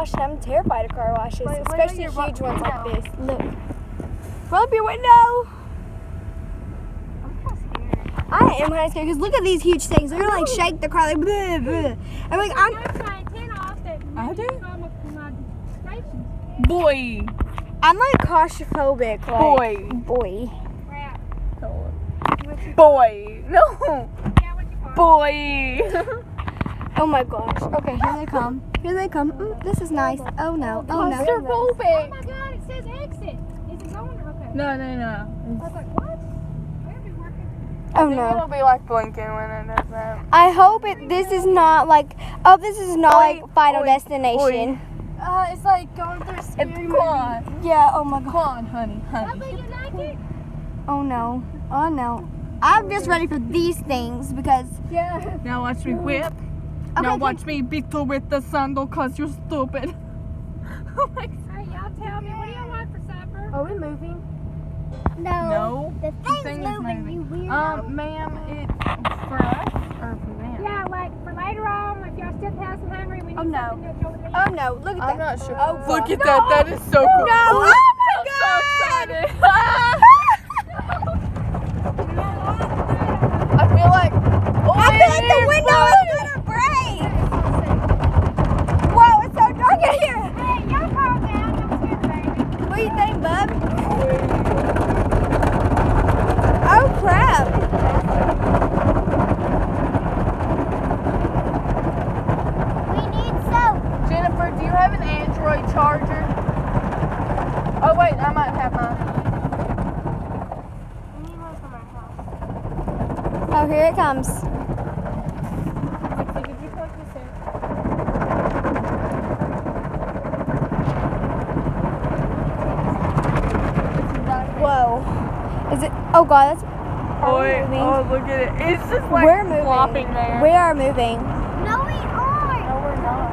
wash, and I'm terrified of car washes, Wait, especially your huge ones like window. this. Look. Roll up your window. I'm kind of scared. I am kind of scared because look at these huge things. They're gonna like shake the car like bleh, bleh. I'm like, I turned my antenna off that I do? my station. Boy. I'm like claustrophobic. Like, boy. Crap. Boy. No. Yeah, what you call it? Boy. Oh my gosh. Okay, here they come. Here they come. This is nice. Oh no. Oh no. Oh Claustrophobic. my god, it says exit. Is it going? Okay. No. I was like, what? Where are we working? Oh It'll no. be like blinking when it does that. I hope this is not like. Oh, this is not like Final Oi, Destination. It's like going through a scary movie. Come on. Yeah. Oh my Come god. on, honey. Lovely, you like it? Oh no. Oh no. I'm just ready for these things because. Yeah. Now watch me whip. Okay, Now watch me beat her with the sandal cause you're stupid. Oh my god. Hey, y'all tell me, what do y'all want for supper? Are we moving? No. The thing is moving. Ma'am, it's for us or for them? Yeah, like for later on, if y'all still passing hungry, we need Oh, no. something that's over there. Oh no. Look at I'm that. not sure. Oh, Look God. at that. That is so cool. No. Oh my I'm god. so excited. I feel like. I feel like the window is gonna break. Whoa, it's so dark in here. Hey, y'all calm down. Don't scare the baby. What do you think, bub? Oh crap. We need soap. Jennifer, do you have an Android charger? Oh wait, I might have mine. We need one for my house. Oh, here it comes. Did you plug this in? Whoa. Is it? Oh god, that's. Boy, moving? oh look at it. It's just like We're moving. flopping there. We are moving. No, we aren't. No, we're not.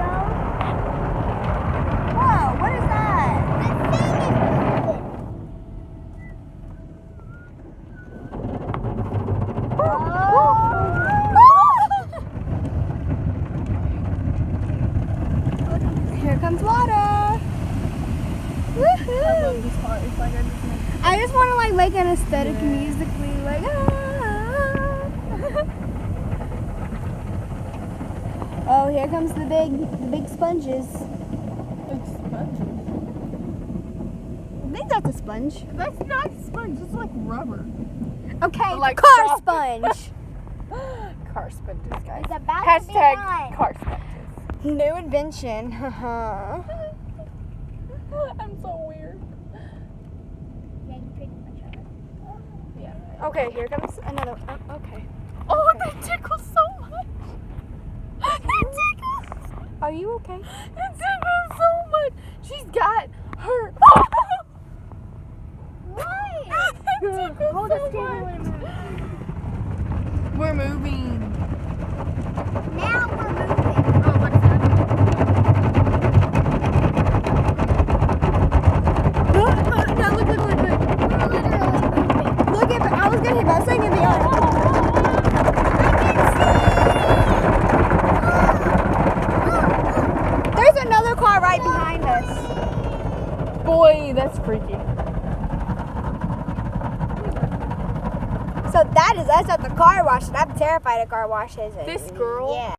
Whoa, what is that? The thing is moving. Here comes water. Woohoo! I love this part. It's like I just make I just want to like make an aesthetic musically, like Oh, here comes the big sponges. big sponges. I think that's a sponge. That's not a sponge. It's like rubber. Okay, Like car soft. sponge. Car sponges, guys. It's about to be Hashtag done. car sponges. New invention. Haha. I'm so weird. Yeah, you pretty much are. Yeah. Okay, here comes another. Okay. Oh, that tickles so much. It tickles. Are you okay? It tickles so much. She's got her. What? It tickles Hold the so steering much. wheel. We're moving. Now we're moving. Oh, what's that? No, look. We're literally moving. Look at. I was gonna hit my second the other. There's another car right behind us. Boy, that's freaky. So that is us at the car wash, and I'm terrified of car washes. This girl. Yeah.